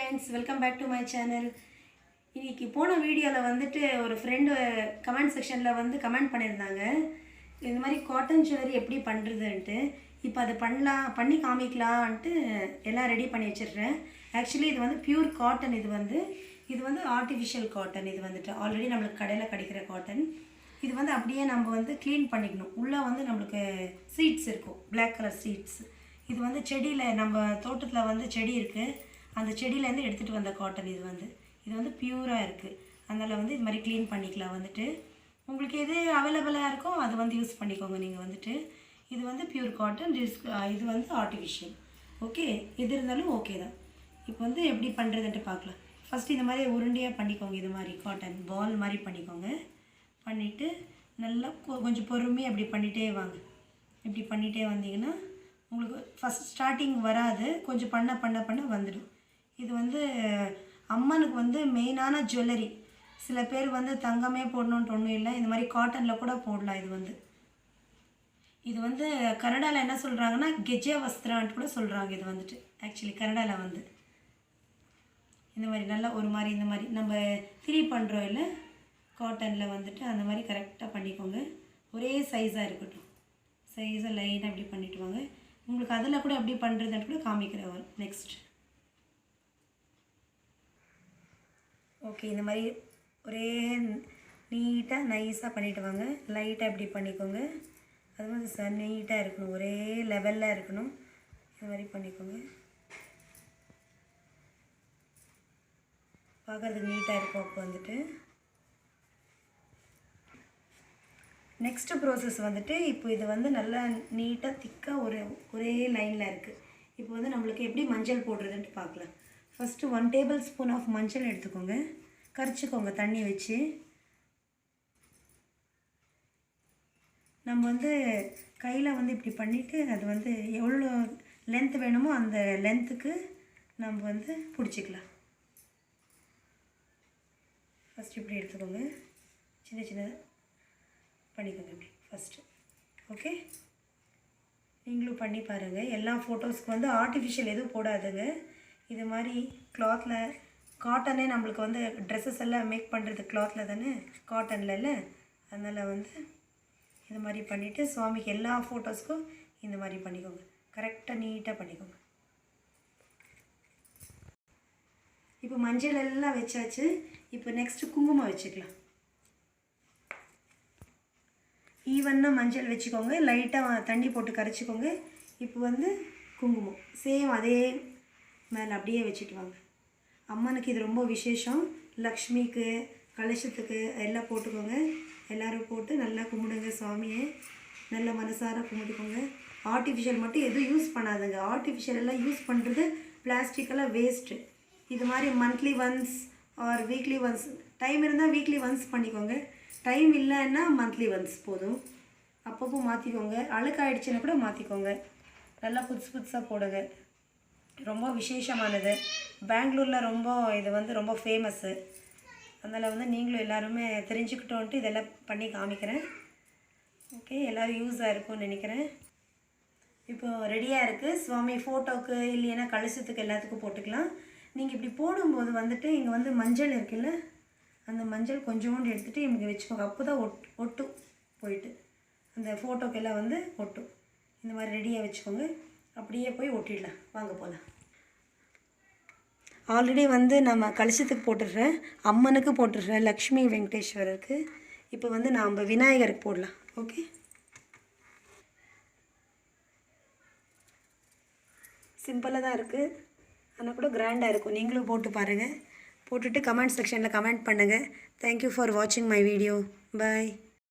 friends, welcome back to my channel. இன்னைக்கு போன வீடியோல வந்துட்டு ஒரு friend கமெண்ட் செக்ஷன்ல வந்து கமெண்ட் பண்ணிருந்தாங்க. இந்த மாதிரி காட்டன் ஜுவல்லரி எப்படி பண்றதுன்னு. இப்போ அது பண்ணி காமிக்கலாம்னு எல்லாம் ரெடி பண்ணி வச்சிருக்கேன். एक्चुअली இது வந்து பியூர் காட்டன் இது வந்து ஆர்ட்டிஃபிஷியல் காட்டன் இது வந்துட்டு ஆல்ரெடி நமக்கு கடையில கிடைக்கிற காட்டன். இது வந்து அப்படியே நம்ம வந்து க்ளீன் பண்ணிக்கணும். உள்ள வந்து நமக்கு சீட்ஸ் இருக்கும். Black color seeds. இது வந்து செடியில நம்ம தோட்டத்துல வந்து செடி இருக்கு. அந்த செடியில இருந்து எடுத்துட்டு வந்த காட்டன் இது வந்து பியூரா இருக்கு. அதனால வந்து இது மாதிரி க்ளீன் பண்ணிக்கலாம் வந்துட்டு. உங்களுக்கு எது அவேலபிளா இருக்கோ அது வந்து யூஸ் பண்ணிக்கோங்க நீங்க வந்துட்டு. இது வந்து பியூர் காட்டன் இது வந்து ஆர்ட்டிஃபிஷியல். ஓகே எது இருந்தாலும் ஓகே தான். இப்போ வந்து எப்படி பண்றதுன்னு பார்க்கலாம். ஃபர்ஸ்ட் இந்த மாதிரி உருண்டையா பண்ணிக்கோங்க. இது மாதிரி காட்டன் பால் மாதிரி பண்ணிக்கோங்க. பண்ணிட்டு நல்லா கொஞ்சம் பொறுமையா அப்படி பண்ணிட்டே வாங்க. இப்படி பண்ணிட்டே வந்தீங்கன்னா உங்களுக்கு ஃபர்ஸ்ட் ஸ்டார்டிங் வராது. கொஞ்சம் பண்ண வந்துடும். இது வந்து அம்மனுக்கு வந்து மெயினான ஜுவல்லரி. சில பேர் வந்து தங்கமே போடணும்னு ஒன்றும் இல்லை. இந்த மாதிரி காட்டனில் கூட போடலாம். இது வந்து கன்னடாவில் என்ன சொல்கிறாங்கன்னா கெஜ்ஜ வஸ்திரான்னு கூட சொல்கிறாங்க. இது வந்துட்டு ஆக்சுவலி கன்னடாவில் வந்து இந்த மாதிரி நல்லா ஒரு மாதிரி இந்த மாதிரி நம்ம திரி பண்ணுறோம் இல்லை காட்டனில் வந்துட்டு அந்த மாதிரி கரெக்டாக பண்ணிக்கோங்க. ஒரே சைஸாக இருக்கட்டும். சைஸை லைனாக அப்படி பண்ணிட்டு வாங்க. உங்களுக்கு அதில் கூட எப்படி பண்ணுறதுன்னு கூட காமிக்கிறேன் நெக்ஸ்ட். ஓகே இந்த மாதிரி ஒரே நீட்டாக நைஸாக பண்ணிட்டு வாங்க. லைட்டாக இப்படி பண்ணிக்கோங்க. அது வந்து நீட்டாக இருக்கணும். ஒரே லெவலில் இருக்கணும். இது மாதிரி பண்ணிக்கோங்க. பார்க்குறதுக்கு நீட்டாக இருக்கும். அப்போ வந்துட்டு நெக்ஸ்ட் ப்ராசஸ் வந்துட்டு இப்போ இது வந்து நல்லா நீட்டாக திக்காக ஒரே லைனில் இருக்குது. இப்போ வந்து நம்மளுக்கு எப்படி மஞ்சள் போடுறதுன்ட்டு பார்க்கலாம். ஃபஸ்ட்டு 1 டேபிள் ஸ்பூன் ஆஃப் மஞ்சள் எடுத்துக்கோங்க. கரைச்சிக்கோங்க தண்ணி வச்சு. நம்ம வந்து கையில் வந்து இப்படி பண்ணிவிட்டு அது வந்து எவ்வளோ லென்த் வேணுமோ அந்த லென்த்துக்கு நம்ம வந்து பிடிச்சிக்கலாம். ஃபஸ்ட்டு இப்படி எடுத்துக்கோங்க. சின்ன பண்ணிக்கோங்க இப்படி ஃபஸ்ட்டு. ஓகே நீங்களும் பண்ணி பாருங்கள். எல்லா ஃபோட்டோஸ்க்கு வந்து ஆர்டிஃபிஷியல் எதுவும் போடாதுங்க. இது மாதிரி கிளாத்தில் காட்டனே நம்மளுக்கு வந்து ட்ரெஸ்ஸஸ் எல்லாம் மேக் பண்ணுறது கிளாத்தில் தானே காட்டனில். அதனால் வந்து இது மாதிரி பண்ணிவிட்டு சுவாமிக்கு எல்லா ஃபோட்டோஸ்க்கும் இந்த மாதிரி பண்ணிக்கோங்க. கரெக்டாக நீட்டாக பண்ணிக்கோங்க. இப்போ மஞ்சள் எல்லாம் வச்சாச்சு. இப்போ நெக்ஸ்ட்டு குங்குமம் வச்சுக்கலாம். ஈவனாக மஞ்சள் வச்சுக்கோங்க. லைட்டாக தண்ணி போட்டு கரைச்சிக்கோங்க. இப்போ வந்து குங்குமம் சேம் அதே மேலே அப்படியே வச்சுட்டு வாங்க. அம்மனுக்கு இது ரொம்ப விசேஷம். லக்ஷ்மிக்கு கலசத்துக்கு எல்லாம் போட்டுக்கோங்க. எல்லோரும் போட்டு நல்லா கும்பிடுங்க சுவாமியை. நல்ல மனசார கும்பிட்டுக்கோங்க. ஆர்டிஃபிஷியல் மட்டும் எதுவும் யூஸ் பண்ணாதுங்க. ஆர்டிஃபிஷியல் எல்லாம் யூஸ் பண்ணுறது பிளாஸ்டிக்கெல்லாம் வேஸ்ட்டு. இது மாதிரி monthly once R weekly once time இருந்தால் வீக்லி ஒன்ஸ் பண்ணிக்கோங்க. டைம் இல்லைன்னா மந்த்லி ஒன்ஸ் போதும். அப்பப்போ மாற்றிக்கோங்க. அழுக்காயிடுச்சுன்னா கூட மாற்றிக்கோங்க. நல்லா புதுசாக போடுங்க. ரொம்ப விசேஷமானது. பெங்களூரில் இது வந்து ரொம்ப ஃபேமஸ்ஸு. அதனால் வந்து நீங்களும் எல்லாருமே தெரிஞ்சுக்கிட்டோன்ட்டு இதெல்லாம் பண்ணி காமிக்கிறேன். ஓகே எல்லோரும் யூஸாக இருக்கும்னு நினைக்கிறேன். இப்போ ரெடியாக இருக்குது. சுவாமி ஃபோட்டோவுக்கு இல்லைன்னா கலசத்துக்கு எல்லாத்துக்கும் போட்டுக்கலாம். நீங்கள் இப்படி போடும்போது வந்துட்டு இங்கே வந்து மஞ்சள் இருக்குல்ல அந்த மஞ்சள் கொஞ்சோண்டு எடுத்துகிட்டு இங்கே வச்சுக்கோங்க. அப்போ தான் ஒட்டும் போயிட்டு அந்த ஃபோட்டோக்கெல்லாம் வந்து ஒட்டும். இந்த மாதிரி ரெடியாக வச்சுக்கோங்க. அப்படியே போய் ஒட்டிடலாம். வாங்க போகலாம். ஆல்ரெடி வந்து நம்ம கலசத்துக்கு போட்டுடுறேன். அம்மனுக்கு போட்டுடுறேன். லக்ஷ்மி வெங்கடேஸ்வரருக்கு. இப்போ வந்து நாம் விநாயகருக்கு போடலாம். ஓகே சிம்பிளாக தான் இருக்குது. ஆனால் கூட கிராண்டாக இருக்கும். நீங்களும் போட்டு பாருங்கள். போட்டுட்டு கமெண்ட் செக்ஷனில் கமெண்ட் பண்ணுங்கள். தேங்க்யூ ஃபார் வாட்சிங் மை வீடியோ. பாய்.